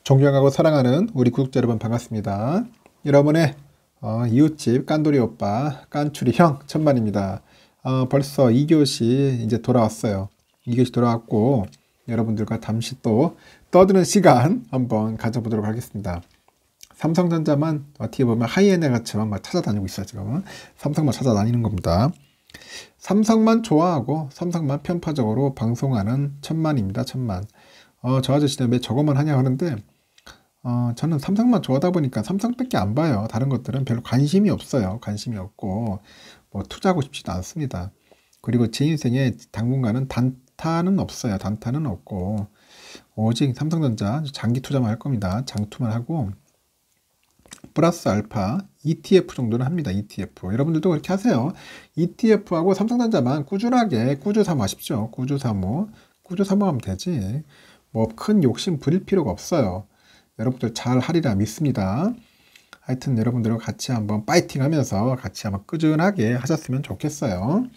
존경하고 사랑하는 우리 구독자 여러분 반갑습니다. 여러분의 이웃집 깐돌이 오빠 깐추리 형 천만입니다. 벌써 2교시 이제 돌아왔어요. 2교시 돌아왔고 여러분들과 잠시 또 떠드는 시간 한번 가져보도록 하겠습니다. 삼성전자만 어떻게 보면 하이에나 같이만 막 찾아다니고 있어요. 지금 삼성만 찾아다니는 겁니다. 삼성만 좋아하고 삼성만 편파적으로 방송하는 천만입니다. 천만. 저 아저씨는 왜 저것만 하냐 하는데 저는 삼성만 좋아하다 보니까 삼성밖에 안 봐요. 다른 것들은 별로 관심이 없어요. 관심이 없고 뭐 투자하고 싶지도 않습니다. 그리고 제 인생에 당분간은 단타는 없어요. 단타는 없고 오직 삼성전자 장기 투자만 할 겁니다. 장투만 하고 플러스 알파 ETF 정도는 합니다. ETF 여러분들도 그렇게 하세요. ETF하고 삼성전자만 꾸준하게 꾸주사모하십시오. 꾸주사모 하면 되지 뭐 큰 욕심 부릴 필요가 없어요. 여러분들 잘 하리라 믿습니다. 하여튼 여러분들과 같이 한번 파이팅 하면서 같이 한번 꾸준하게 하셨으면 좋겠어요.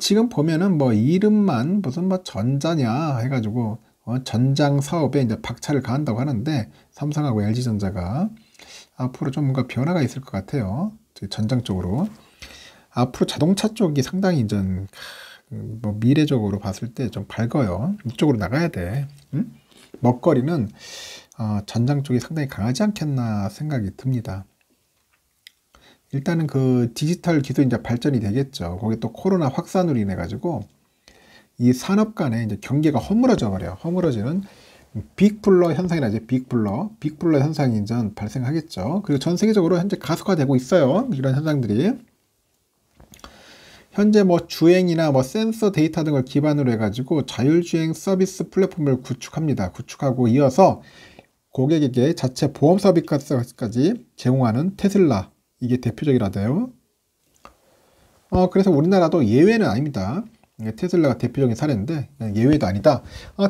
지금 보면은 뭐 이름만 무슨 뭐 전자냐 해가지고 전장 사업에 이제 박차를 가한다고 하는데 삼성하고 LG전자가 앞으로 좀 뭔가 변화가 있을 것 같아요. 전장 쪽으로 앞으로 자동차 쪽이 상당히 이제 뭐 미래적으로 봤을 때 좀 밝아요. 이쪽으로 나가야 돼. 응? 먹거리는 전장 쪽이 상당히 강하지 않겠나 생각이 듭니다. 일단은 그 디지털 기술이 이제 발전이 되겠죠. 거기 또 코로나 확산으로 인해 가지고 이 산업 간에 이제 경계가 허물어져 버려요. 허물어지는 빅블러 현상이라죠. 빅블러 현상이 이제 발생하겠죠. 그리고 전 세계적으로 현재 가속화되고 있어요. 이런 현상들이. 현재 뭐 주행이나 뭐 센서 데이터 등을 기반으로 해가지고 자율주행 서비스 플랫폼을 구축합니다. 구축하고 이어서 고객에게 자체 보험 서비스까지 제공하는 테슬라, 이게 대표적이라대요. 그래서 우리나라도 예외는 아닙니다. 테슬라가 대표적인 사례인데 예외도 아니다.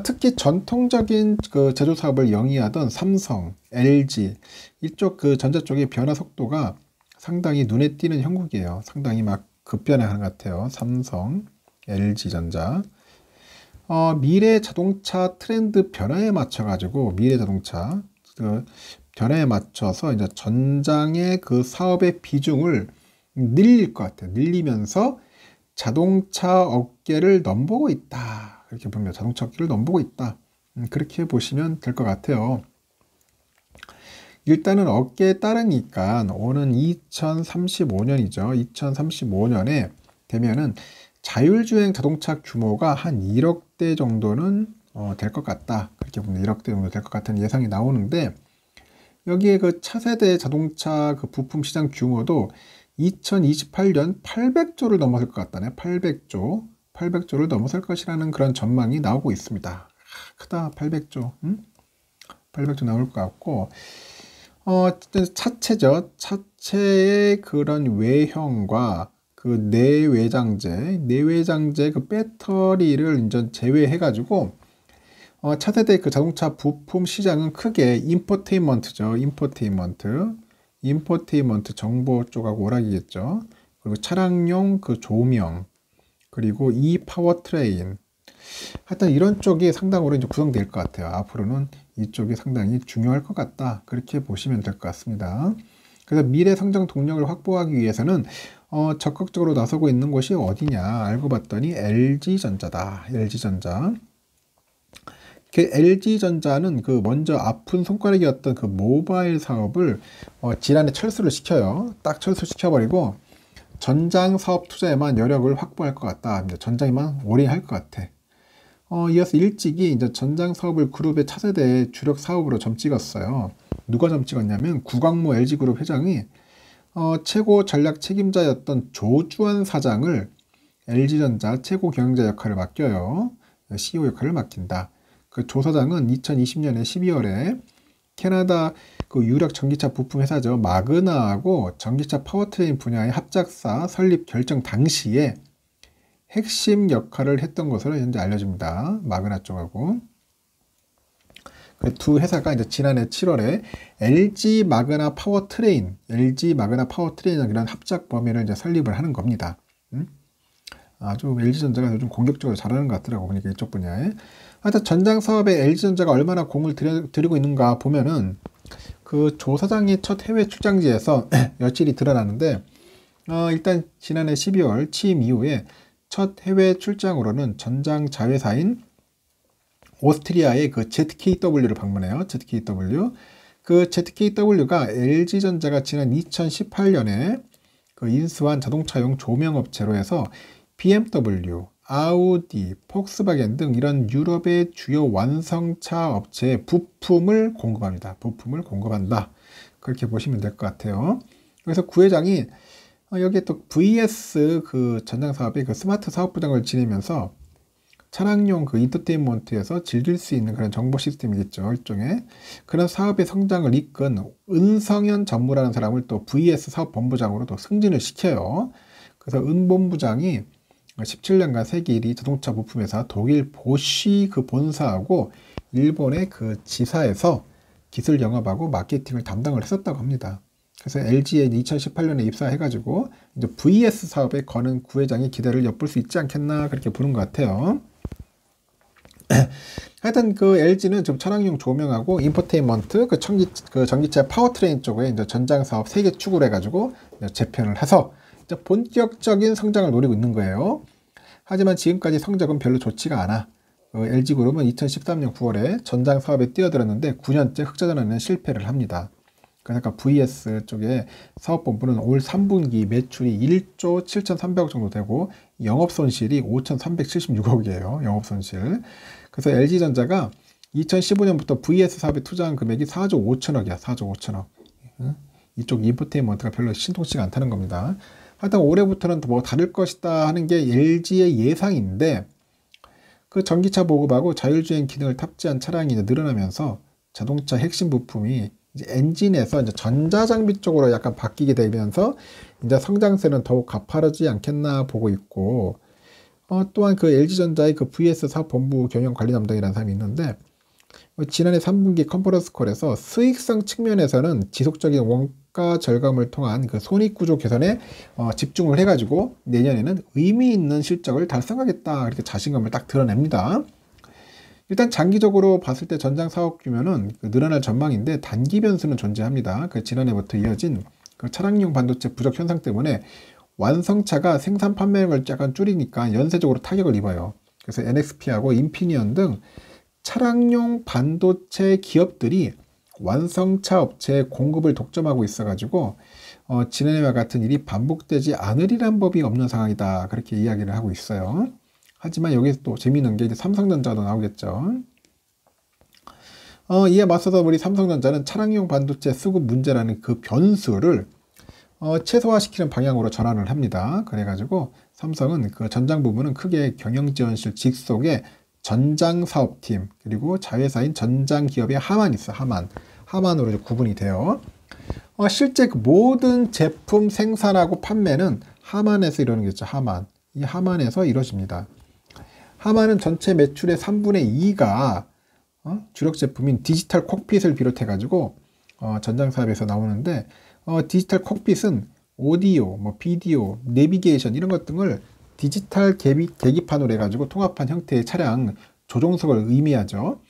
특히 전통적인 그 제조 사업을 영위하던 삼성, LG 이쪽 그 전자 쪽의 변화 속도가 상당히 눈에 띄는 형국이에요. 상당히 막 급변해가는 것 같아요. 삼성, LG전자. 미래 자동차 트렌드 변화에 맞춰가지고 미래 자동차 그 변화에 맞춰서 이제 전장의 그 사업의 비중을 늘릴 것 같아요. 늘리면서 자동차 업계를 넘보고 있다. 그렇게 보면 자동차 업계를 넘보고 있다. 그렇게 보시면 될 것 같아요. 일단은 업계에 따르니까 오는 2035년이죠. 2035년에 되면은 자율주행 자동차 규모가 한 1억 대 정도는 될 것 같다. 그렇게 보면 1억 대 정도 될 것 같은 예상이 나오는데 여기에 그 차세대 자동차 그 부품 시장 규모도 2028년 800조를 넘어설 것 같다네. 800조를 넘어설 것이라는 그런 전망이 나오고 있습니다. 크다. 800조. 800조 나올 것 같고 차체죠. 차체의 그런 외형과 그 내외장재 그 배터리를 이제 제외해가지고 차세대 그 자동차 부품 시장은 크게 인포테인먼트죠. 인포테인먼트 정보 쪽하고 오락이겠죠. 그리고 차량용 그 조명, 그리고 이 파워트레인. 하여튼 이런 쪽이 상당으로 이제 구성될 것 같아요. 앞으로는 이쪽이 상당히 중요할 것 같다. 그렇게 보시면 될 것 같습니다. 그래서 미래 성장 동력을 확보하기 위해서는 적극적으로 나서고 있는 곳이 어디냐 알고 봤더니 LG전자다. LG전자. 그 LG전자는 그 먼저 아픈 손가락이었던 그 모바일 사업을 지난해 철수를 시켜요. 딱 철수시켜버리고 전장 사업 투자에만 여력을 확보할 것 같다. 전장에만 올인할 것 같아. 이어서 일찍이 이제 전장 사업을 그룹의 차세대의 주력 사업으로 점 찍었어요. 누가 점 찍었냐면 구광모 LG그룹 회장이 최고 전략 책임자였던 조주환 사장을 LG전자 최고 경영자 역할을 맡겨요. CEO 역할을 맡긴다. 그 조 사장은 2020년에 12월에 캐나다 그 유력 전기차 부품 회사죠. 마그나하고 전기차 파워트레인 분야의 합작사 설립 결정 당시에 핵심 역할을 했던 것으로 현재 알려집니다. 마그나 쪽하고. 그 두 회사가 이제 지난해 7월에 LG 마그나 파워트레인이라는 이런 합작 범위를 이제 설립을 하는 겁니다. 아주 LG전자가 요즘 공격적으로 잘하는 것 같더라고, 보니까 이쪽 분야에. 하여튼 전장 사업에 LG전자가 얼마나 공을 들이고 있는가 보면은 그 조 사장의 첫 해외 출장지에서 여실히 드러나는데, 일단 지난해 12월 취임 이후에 첫 해외 출장으로는 전장 자회사인 오스트리아의 그 ZKW를 방문해요. ZKW. 그 ZKW가 LG전자가 지난 2018년에 그 인수한 자동차용 조명업체로 해서 BMW, 아우디, 폭스바겐 등 이런 유럽의 주요 완성차 업체에 부품을 공급합니다. 부품을 공급한다. 그렇게 보시면 될 것 같아요. 그래서 구회장이 여기에 또 VS 그 전장 사업의 그 스마트 사업부장을 지내면서 차량용 그 인터테인먼트에서 즐길 수 있는 그런 정보 시스템이겠죠. 일종의 그런 사업의 성장을 이끈 은성현 전무라는 사람을 또 VS 사업본부장으로 또 승진을 시켜요. 그래서 은 본부장이 17년간 세계 1위 자동차 부품회사 독일 보쉬 그 본사하고 일본의 그 지사에서 기술 영업하고 마케팅을 담당을 했었다고 합니다. 그래서 LG에 2018년에 입사해가지고 이제 VS 사업에 거는 구회장의 기대를 엿볼 수 있지 않겠나 그렇게 보는 것 같아요. 하여튼 그 LG는 지금 차량용 조명하고 인포테인먼트, 그 전기차 파워트레인 쪽에 이제 전장 사업 3개 축으로 해가지고 재편을 해서 이제 본격적인 성장을 노리고 있는 거예요. 하지만 지금까지 성적은 별로 좋지가 않아. LG그룹은 2013년 9월에 전장 사업에 뛰어들었는데 9년째 흑자전환에는 실패를 합니다. 그러니까 VS 쪽에 사업본부는 올 3분기 매출이 1조 7,300억 정도 되고 영업손실이 5,376억이에요. 영업손실. 그래서 LG전자가 2015년부터 VS 사업에 투자한 금액이 4조 5천억이야. 4조 5천억. 이쪽 인포테인먼트가 별로 신통치가 않다는 겁니다. 하여튼 올해부터는 뭐 다를 것이다 하는 게 LG의 예상인데, 그 전기차 보급하고 자율주행 기능을 탑재한 차량이 늘어나면서 자동차 핵심 부품이 이제 엔진에서 이제 전자장비 쪽으로 약간 바뀌게 되면서 이제 성장세는 더욱 가파르지 않겠나 보고 있고, 또한 그 LG전자의 그 VS 사업본부 경영 관리 담당이라는 사람이 있는데, 지난해 3분기 컨퍼런스 콜에서 수익성 측면에서는 지속적인 원가 절감을 통한 그 손익구조 개선에 집중을 해가지고 내년에는 의미 있는 실적을 달성하겠다 이렇게 자신감을 딱 드러냅니다. 일단 장기적으로 봤을 때 전장 사업 규모는 늘어날 전망인데 단기 변수는 존재합니다. 그 지난해부터 이어진 그 차량용 반도체 부족 현상 때문에 완성차가 생산 판매량을 약간 줄이니까 연쇄적으로 타격을 입어요. 그래서 NXP하고 인피니언 등 차량용 반도체 기업들이 완성차 업체의 공급을 독점하고 있어가지고 지난해와 같은 일이 반복되지 않으리란 법이 없는 상황이다. 그렇게 이야기를 하고 있어요. 하지만 여기서 또 재미있는 게 이제 삼성전자도 나오겠죠. 이에 맞서서 우리 삼성전자는 차량용 반도체 수급 문제라는 그 변수를 최소화시키는 방향으로 전환을 합니다. 그래가지고 삼성은 그 전장 부분은 크게 경영지원실 직속에 전장 사업팀 그리고 자회사인 전장 기업의 하만이 있어. 하만으로 이제 구분이 돼요. 실제 그 모든 제품 생산하고 판매는 하만에서 이루어지는 거죠. 이 하만에서 이루어집니다. 하만은 전체 매출의 3분의 2가 주력 제품인 디지털 콕핏을 비롯해 가지고 전장 사업에서 나오는데, 디지털 콕핏은 오디오, 비디오, 내비게이션 이런 것 등을 디지털 계기판으로 해가지고 통합한 형태의 차량 조종석을 의미하죠.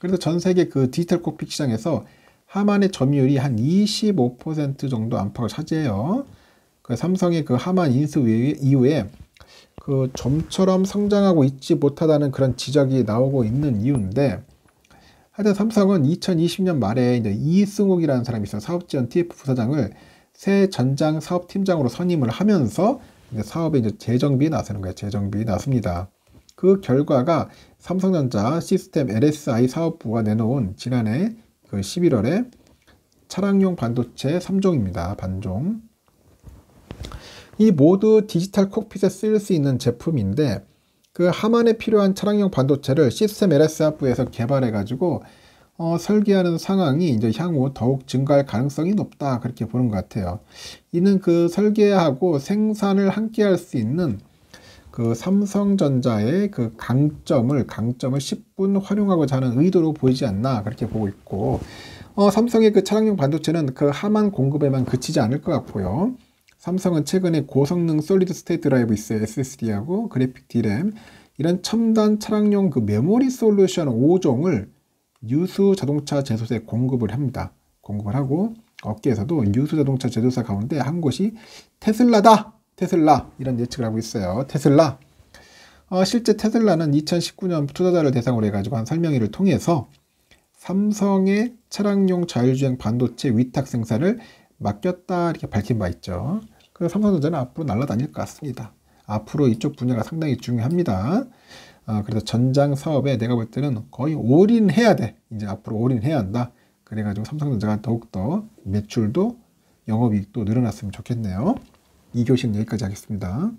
그래서 전 세계 그 디지털 콕핏 시장에서 하만의 점유율이 한 25% 정도 안팎을 차지해요. 그 삼성의 그 하만 인수 이후에 그 좀처럼 성장하고 있지 못하다는 그런 지적이 나오고 있는 이유인데, 하여튼 삼성은 2020년 말에 이제 이승욱이라는 사람이 있어요. 사업지원 TF 부사장을 새 전장 사업팀장으로 선임을 하면서 이제 사업에 이제 재정비에 나서는 거예요. 재정비에 나섭니다. 그 결과가 삼성전자 시스템 LSI 사업부가 내놓은 지난해 그 11월에 차량용 반도체 3종입니다. 반종. 이 모두 디지털 콕핏에 쓰일 수 있는 제품인데, 그 하만에 필요한 차량용 반도체를 시스템 LSI부에서 개발해가지고 설계하는 상황이 이제 향후 더욱 증가할 가능성이 높다 그렇게 보는 것 같아요. 이는 그 설계하고 생산을 함께 할 수 있는 그 삼성전자의 그 강점을 10분 활용하고자 하는 의도로 보이지 않나 그렇게 보고 있고, 삼성의 그 차량용 반도체는 그 하만 공급에만 그치지 않을 것 같고요. 삼성은 최근에 고성능 솔리드 스테이트 드라이브 있어요. SSD하고 그래픽 D램. 이런 첨단 차량용 그 메모리 솔루션 5종을 유수 자동차 제조사에 공급을 합니다. 공급을 하고 업계에서도 유수 자동차 제조사 가운데 한 곳이 테슬라다. 테슬라 이런 예측을 하고 있어요. 테슬라. 실제 테슬라는 2019년 투자자를 대상으로 해가지고 한 설명회를 통해서 삼성의 차량용 자율주행 반도체 위탁 생산을 맡겼다 이렇게 밝힌 바 있죠. 그래서 삼성전자는 앞으로 날아다닐 것 같습니다. 앞으로 이쪽 분야가 상당히 중요합니다. 그래서 전장 사업에 내가 볼 때는 거의 올인해야 돼. 이제 앞으로 올인해야 한다. 그래가지고 삼성전자가 더욱더 매출도 영업이익도 늘어났으면 좋겠네요. 2교시는 여기까지 하겠습니다.